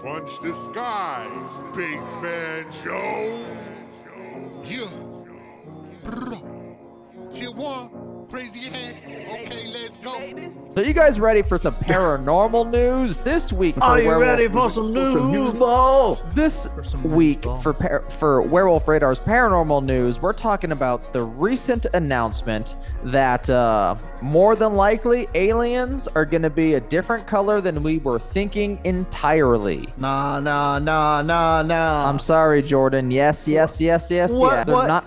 Punch the sky, Spaceman Joe. Yeah. Tier 1, crazy head. Okay, let's go. So you guys ready for some paranormal news this week? Are you ready for some news, ball? This week for Werewolf Radar's paranormal news, we're talking about the recent announcement that more than likely aliens are going to be a different color than we were thinking entirely. Nah. I'm sorry, Jordan. Yes. What?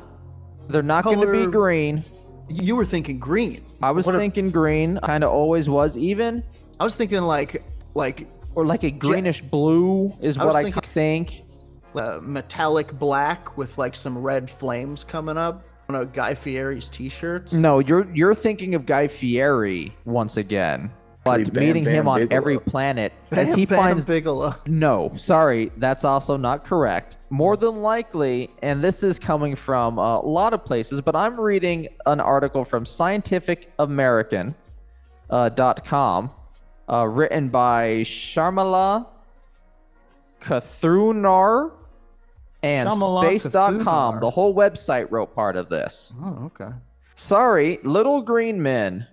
They're not going to be green. You were thinking green. I was thinking green. Kind of always was. Even I was thinking like or like a greenish blue is what I think. Metallic black with like some red flames coming up on a Guy Fieri's t-shirts. No, you're thinking of Guy Fieri once again, but meeting him on every planet as he finds Bigelow. No, sorry, that's also not correct. More than likely, and this is coming from a lot of places, but I'm reading an article from scientificamerican.com written by Sharmila Kathunar and space.com. The whole website wrote part of this. Oh, okay. Sorry, little green men.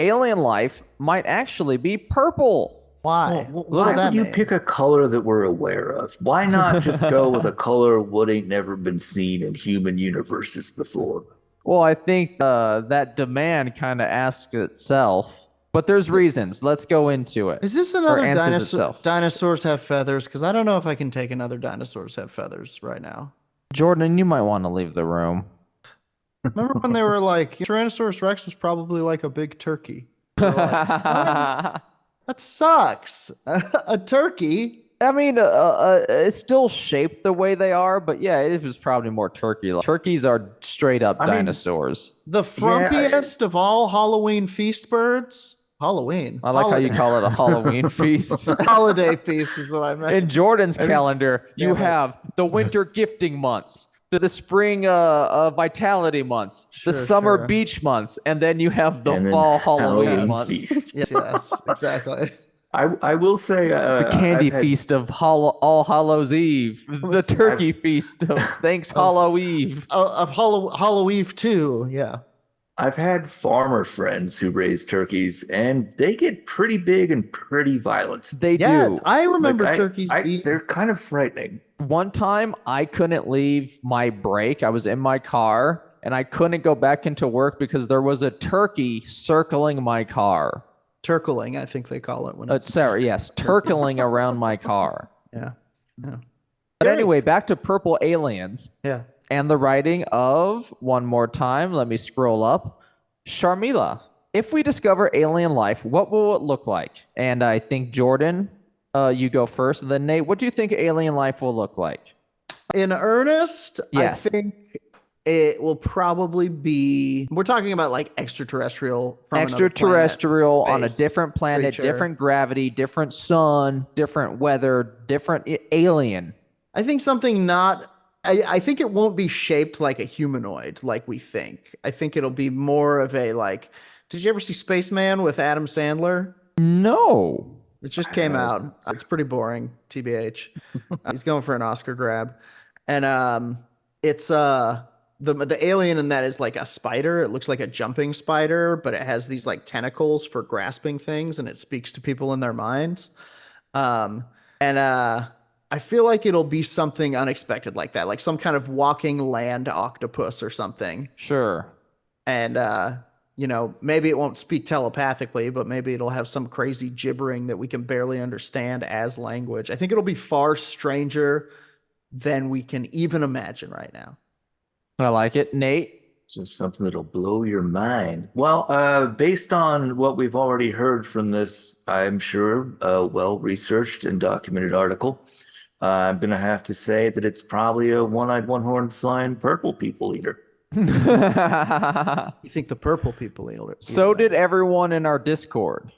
Alien life might actually be purple. Why? Why would you pick a color that we're aware of? Why not just go with a color what ain't never been seen in human universes before? Well, I think that demand kind of asks itself, but there's reasons. Let's go into it. Is this another dinosaur? Dinosaurs have feathers? Because I don't know if I can take another dinosaurs have feathers right now. Jordan, you might want to leave the room. Remember when they were like, Tyrannosaurus Rex was probably like a big turkey. That sucks. A turkey. I mean, it's still shaped the way they are, but yeah, it was probably more turkey. Turkeys are straight up dinosaurs. The frumpiest of all Halloween feast birds. Halloween. I like how you call it a Halloween feast. Holiday feast is what I meant. In Jordan's calendar, you have the winter gifting months, the spring vitality months, the summer beach months, and then you have the fall Halloween months. Yes, exactly. I will say the candy feast of All Hallows Eve, the turkey feast of Thanks Hollow Eve, of Hollow Eve too. Yeah, I've had farmer friends who raise turkeys, and they get pretty big and pretty violent. They do. I remember turkeys. They're kind of frightening. One time, I couldn't leave my break. I was in my car, and I couldn't go back into work because there was a turkey circling my car. Turkling, I think they call it. Turkling around my car. Yeah. But anyway, back to purple aliens. Yeah. And the writing of, one more time, let me scroll up, Sharmila. If we discover alien life, what will it look like? And I think Jordan, you go first. And then Nate, what do you think alien life will look like? In earnest, yes. I think it will probably be, we're talking about like extraterrestrial on a different planet, creature. Different gravity, different sun, different weather, different alien. I think something I think it won't be shaped like a humanoid like we think. I think it'll be more of a like, did you ever see Spaceman with Adam Sandler? No. It just came out. It's pretty boring, TBH. He's going for an Oscar grab. And it's the alien in that is like a spider. It looks like a jumping spider, but it has these like tentacles for grasping things, and it speaks to people in their minds. I feel like it'll be something unexpected like that, like some kind of walking land octopus or something. Sure. And maybe it won't speak telepathically, but maybe it'll have some crazy gibbering that we can barely understand as language. I think it'll be far stranger than we can even imagine right now. I like it. Nate? Just something that'll blow your mind. Well, based on what we've already heard from this, I'm sure, well-researched and documented article, I'm going to have to say that it's probably a one-eyed, one-horned flying purple people eater. You think the purple people eat it? So did everyone in our Discord.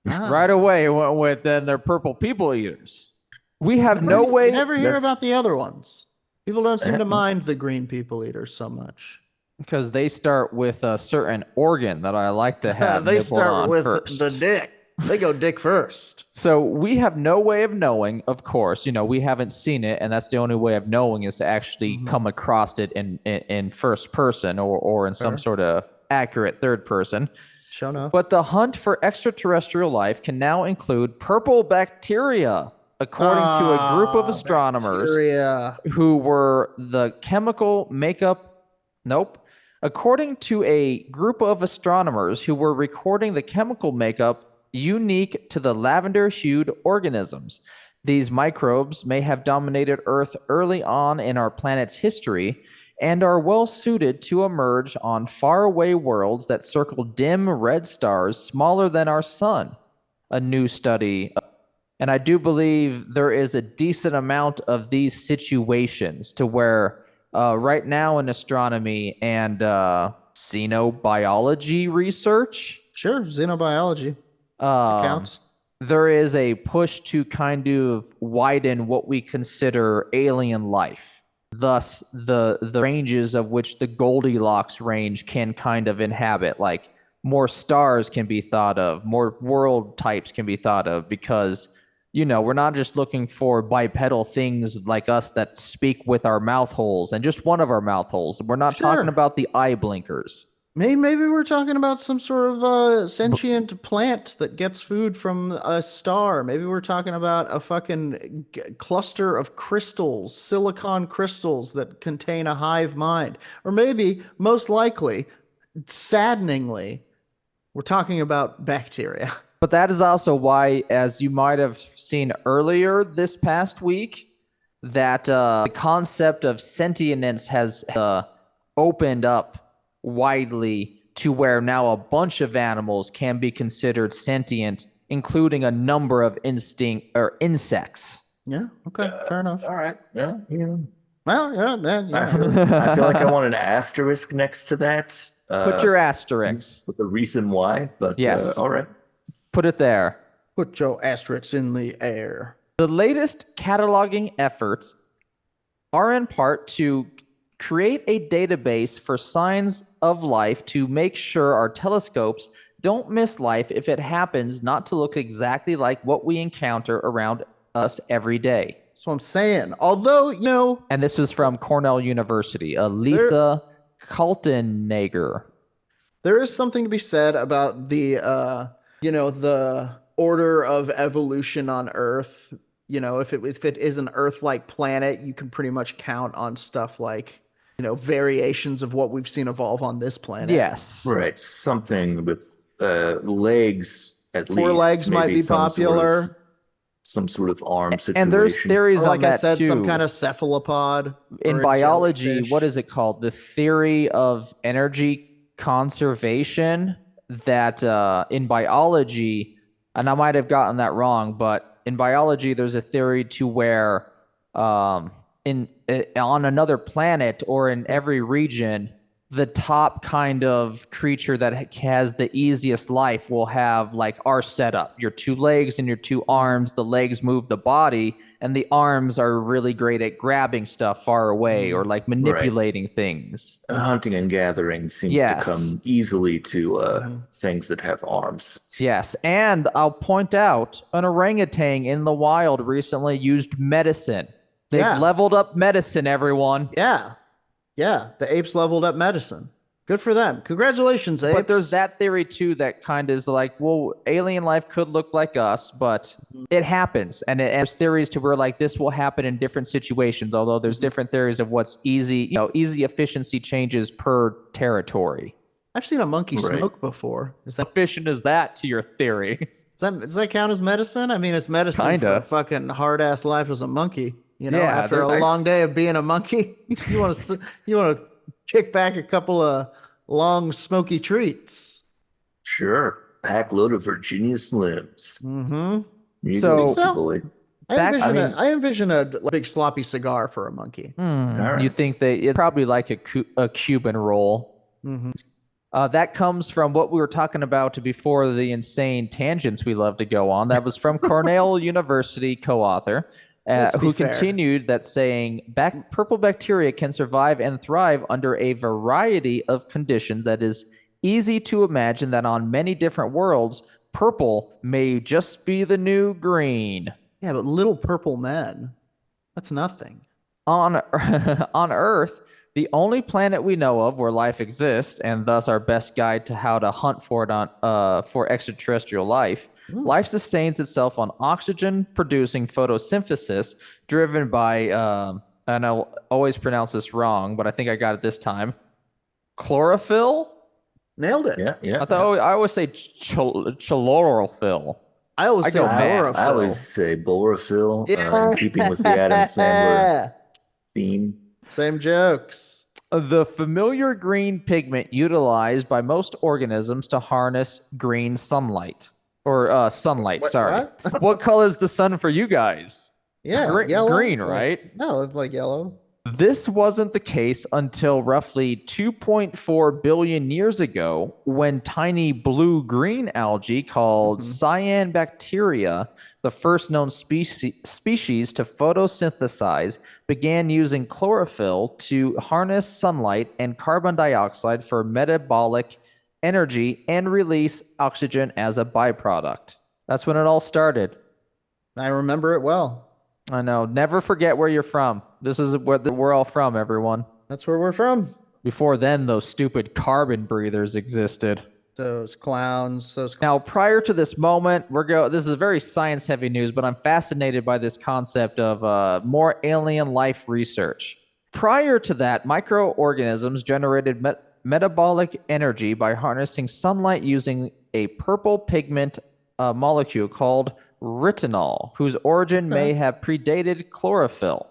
Right away went with then they're purple people eaters. We have no way. You never hear about the other ones. People don't seem to mind the green people eaters so much. Because they start with a certain organ that I like to have. They start with first. the dick. They go dick first. So we have no way of knowing, of course, we haven't seen it, and that's the only way of knowing is to actually come across it in first person or in some sort of accurate third person. Show enough. But the hunt for extraterrestrial life can now include purple bacteria, according to a group of astronomers who were the chemical makeup. Nope. According to a group of astronomers who were recording the chemical makeup unique to the lavender-hued organisms. These microbes may have dominated Earth early on in our planet's history and are well suited to emerge on faraway worlds that circle dim red stars smaller than our sun. A new study, and I do believe there is a decent amount of these situations to where right now in astronomy and xenobiology research. Sure, xenobiology. Counts. There is a push to kind of widen what we consider alien life. Thus, the ranges of which the Goldilocks range can kind of inhabit. Like more stars can be thought of, more world types can be thought of, because we're not just looking for bipedal things like us that speak with our mouth holes and just one of our mouth holes. We're not talking about the eye blinkers. Maybe we're talking about some sort of sentient plant that gets food from a star. Maybe we're talking about a fucking cluster of crystals, silicon crystals that contain a hive mind. Or maybe, most likely, saddeningly, we're talking about bacteria. But that is also why, as you might have seen earlier this past week, that the concept of sentience has opened up widely to where now a bunch of animals can be considered sentient, including a number of insects. Yeah. Okay. Fair enough. All right. Yeah. Well, yeah, man. Yeah. I feel like I want an asterisk next to that. Put your asterisk. With the reason why, but yes. All right. Put it there. Put your asterisks in the air. The latest cataloging efforts are in part to create a database for signs of life to make sure our telescopes don't miss life if it happens not to look exactly like what we encounter around us every day. That's what I'm saying. Although, And this was from Cornell University, Lisa Kaltenegger. There is something to be said about the order of evolution on Earth. If it is an Earth-like planet, you can pretty much count on stuff like, variations of what we've seen evolve on this planet. Yes. Right. Something with legs at least. 4 legs might be popular. Some sort of arm situation. And there's theories on that too. Some kind of cephalopod. In biology, what is it called? The theory of energy conservation. That in biology, and I might have gotten that wrong, but in biology, there's a theory to where on another planet or in every region, the top kind of creature that has the easiest life will have like our setup, your 2 legs and your 2 arms. The legs move the body, and the arms are really great at grabbing stuff far away or like manipulating things. Hunting and gathering seems to come easily to things that have arms. Yes, and I'll point out an orangutan in the wild recently used medicine. They've leveled up medicine, everyone. Yeah. Yeah, the apes leveled up medicine. Good for them. Congratulations, apes. But there's that theory, too, that kind of is like, well, alien life could look like us, but it happens. And there's theories to where, like, this will happen in different situations, although there's different theories of what's easy efficiency changes per territory. I've seen a monkey smoke before. How efficient is that to your theory? Does that count as medicine? I mean, it's medicine for a fucking hard-ass life as a monkey. After a long day of being a monkey, you want to kick back a couple of long smoky treats. Sure, pack load of Virginia Slims. Mm-hmm. So, boy. I envision a big sloppy cigar for a monkey. Right. You think it's probably like a Cuban roll. Mm-hmm. That comes from what we were talking about before the insane tangents we love to go on. That was from Cornell University co-author. Who continued that saying, purple bacteria can survive and thrive under a variety of conditions that is easy to imagine that on many different worlds, purple may just be the new green. Yeah, but little purple men. That's nothing. On on Earth, the only planet we know of where life exists, and thus our best guide to how to hunt for it on for extraterrestrial life. Life sustains itself on oxygen, producing photosynthesis, driven by and I'll always pronounce this wrong, but I think I got it this time. Chlorophyll. Nailed it. Yeah. I always say chlorophyll. I always say go mad. chlorophyll. I always say chlorophyll, Yeah. in keeping with the Adam Sandler theme. Same jokes. The familiar green pigment utilized by most organisms to harness green sunlight. Or sunlight, What- sorry. what? What color is the sun for you guys? Yeah, yellow. Green, Like- right? No, it's like yellow. This wasn't the case until roughly 2.4 billion years ago, when tiny blue-green algae called cyanobacteria, the first known species to photosynthesize, began using chlorophyll to harness sunlight and carbon dioxide for metabolic energy and release oxygen as a byproduct. That's when it all started. I remember it well. I know. Never forget where you're from. This is where we're all from, everyone. That's where we're from. Before then, those stupid carbon breathers existed. Those clowns. Now, prior to this moment, this is very science-heavy news, but I'm fascinated by this concept of more alien life research. Prior to that, microorganisms generated metabolic energy by harnessing sunlight using a purple pigment molecule called retinol, whose origin may have predated chlorophyll.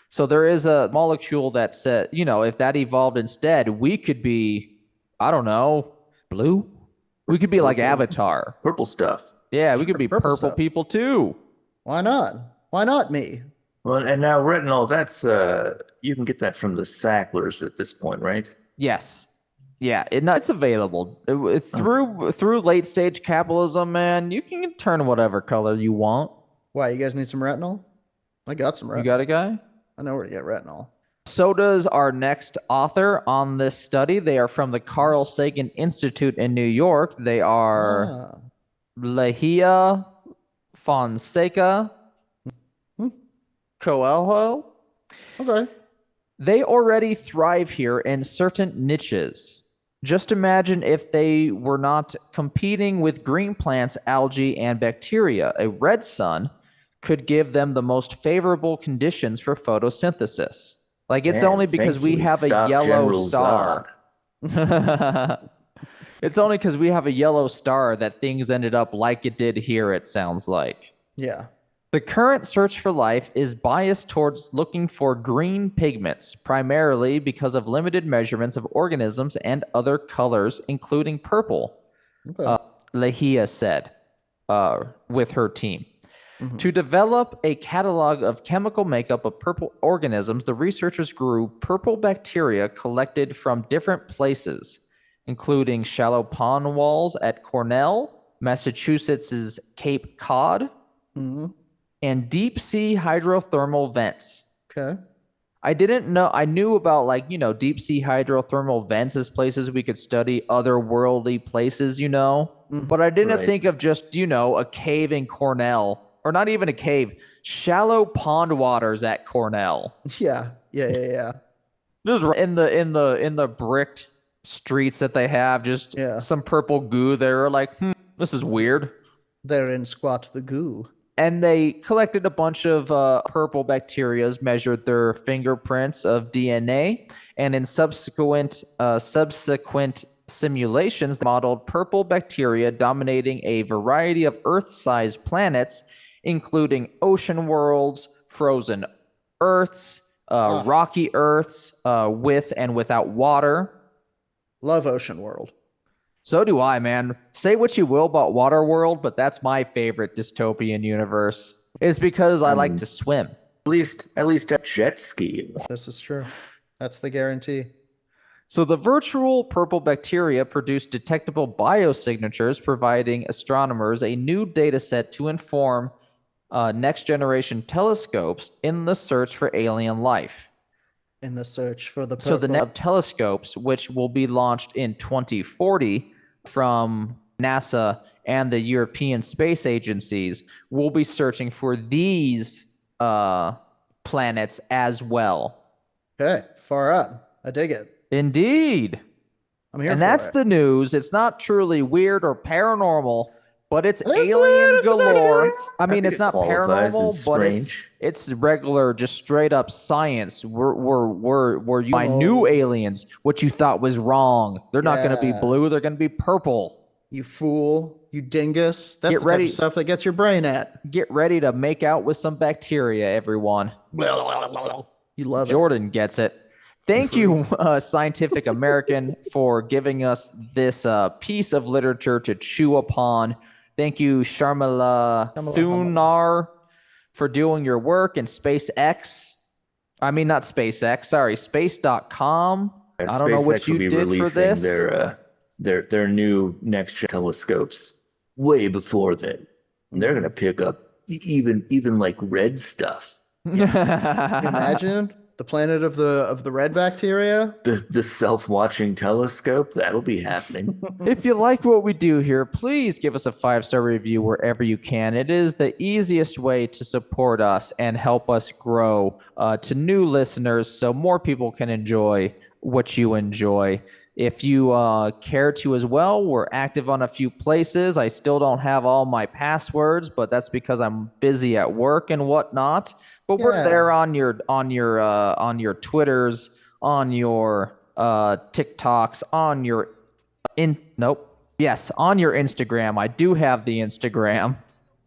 So there is a molecule that said, if that evolved instead, we could be, I don't know, blue? We could be like Avatar. Purple stuff. Yeah, we could be Purple purple stuff. people too. Why not? Why not me? Well, and now retinol, that's you can get that from the Sacklers at this point, right? Yes. Yeah, it's available. Through late stage capitalism, man, you can turn whatever color you want. Why, you guys need some retinol? I got some retinol. You got a guy? I know where to get retinol. So does our next author on this study. They are from the Carl Sagan Institute in New York. They are Lehia Fonseca Coelho. Okay. They already thrive here in certain niches. Just imagine if they were not competing with green plants, algae, and bacteria. A red sun could give them the most favorable conditions for photosynthesis. Like, it's Man, only because we thankfully, have a stop yellow General star. It's only because we have a yellow star that things ended up like it did here, it sounds like. Yeah. The current search for life is biased towards looking for green pigments, primarily because of limited measurements of organisms and other colors, including purple, Okay. Lehia said with her team. To develop a catalog of chemical makeup of purple organisms, the researchers grew purple bacteria collected from different places, including shallow pond walls at Cornell, Massachusetts' Cape Cod, and deep sea hydrothermal vents. Okay. I didn't know. I knew about deep sea hydrothermal vents as places we could study otherworldly places, but I didn't Right. think of just, a cave in Cornell, or not even a cave, shallow pond waters at Cornell. Yeah. Just in the bricked streets that they have, just some purple goo there. Like, this is weird. They're in squat the goo. And they collected a bunch of purple bacterias, measured their fingerprints of DNA, and in subsequent simulations, they modeled purple bacteria dominating a variety of Earth-sized planets, including ocean worlds, frozen Earths, rocky Earths, with and without water. Love Ocean World. So do I, man. Say what you will about Waterworld, but that's my favorite dystopian universe. It's because I like to swim. At least a jet ski. This is true. That's the guarantee. So the virtual purple bacteria produce detectable biosignatures, providing astronomers a new data set to inform next generation telescopes in the search for alien life. In the search for the purple. So the net of telescopes, which will be launched in 2040 from NASA and the European space agencies will be searching for these planets as well. Okay, far up. I dig it. Indeed. I'm here And for that's it. the news. It's not truly weird or paranormal, but it's It's alien weird, it's galore. not- I mean, think it's it not qualifies paranormal, as but strange. it's regular, just straight up science. We're you my new aliens. What you thought was wrong. They're not going to be Yeah. blue. They're going to be purple. You fool. You dingus. That's Get the ready. type of stuff that gets your brain at. Get ready to make out with some bacteria, everyone. You love Jordan gets it. Thank you, Scientific American, for giving us this piece of literature to chew upon. Thank you, Sharmila Thunar, for doing your work, and SpaceX. I mean, not SpaceX, sorry, space.com. I don't know what SpaceX will you be did for this. their new next gen telescopes way before then. And they're gonna pick up even like red stuff. it. Can you imagine the planet of the red bacteria? The self-watching telescope, that'll be happening. If you like what we do here, please give us a 5-star review wherever you can. It is the easiest way to support us and help us grow to new listeners so more people can enjoy what you enjoy. If you care to as well, we're active on a few places. I still don't have all my passwords, but that's because I'm busy at work and whatnot. But we're there on your Twitters, on your TikToks, on your on your Instagram. I do have the Instagram.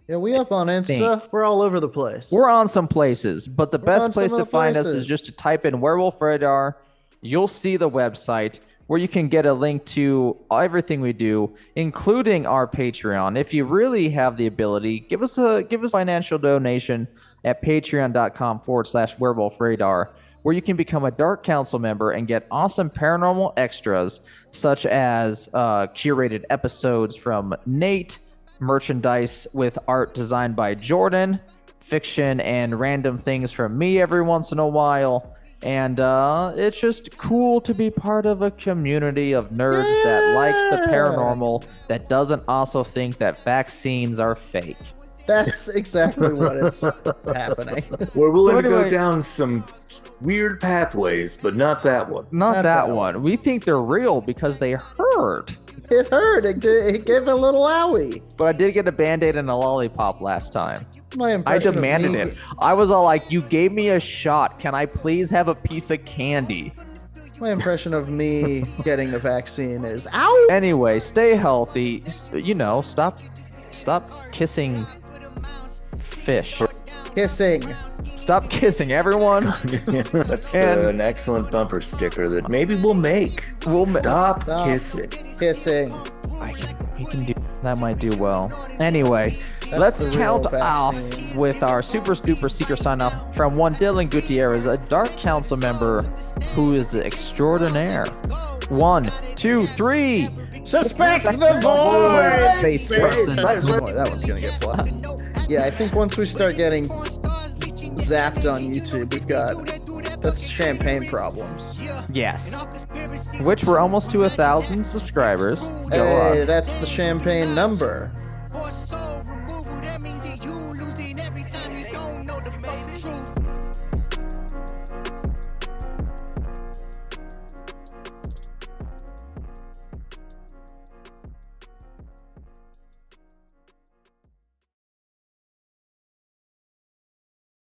Yeah, we up on Insta. think. We're all over the place. We're on some places, but the on best some place of to the find us is places. just to type in Werewolf Radar. You'll see the website where you can get a link to everything we do, including our Patreon. If you really have the ability, give us a financial donation at patreon.com/Werewolf Radar, where you can become a Dark Council member and get awesome paranormal extras, such as curated episodes from Nate, merchandise with art designed by Jordan, fiction and random things from me every once in a while. And it's just cool to be part of a community of nerds that likes the paranormal, that doesn't also think that vaccines are fake. That's exactly what is happening. We're willing So to go anyway- down some weird pathways, but not that one. Not Not that that one. We think they're real because they hurt. It hurt. It gave a little owie. But I did get a Band-Aid and a lollipop last time. My I impression demanded of me, it. I was all like, you gave me a shot. Can I please have a piece of candy? My impression of me getting the vaccine is ow. Anyway, stay healthy. Stop kissing fish. Kissing. Stop kissing everyone. That's And- an excellent bumper sticker that maybe we'll make. Stop Stop. kissing. Kissing. We can do that. Might do well. Anyway, That's let's the real count off vaccine. with our super duper secret sign off from one Dylan Gutierrez, a Dark Council member who is extraordinaire. 1, 2, 3. Suspect the void. Face person. That one's gonna get flagged. Yeah, I think once we start getting zapped on YouTube, that's champagne problems. Yes. Which we're almost to 1,000 subscribers. Go Hey, us. that's the champagne number. Or soul removal, that means that you losing every time you don't know the fucking truth.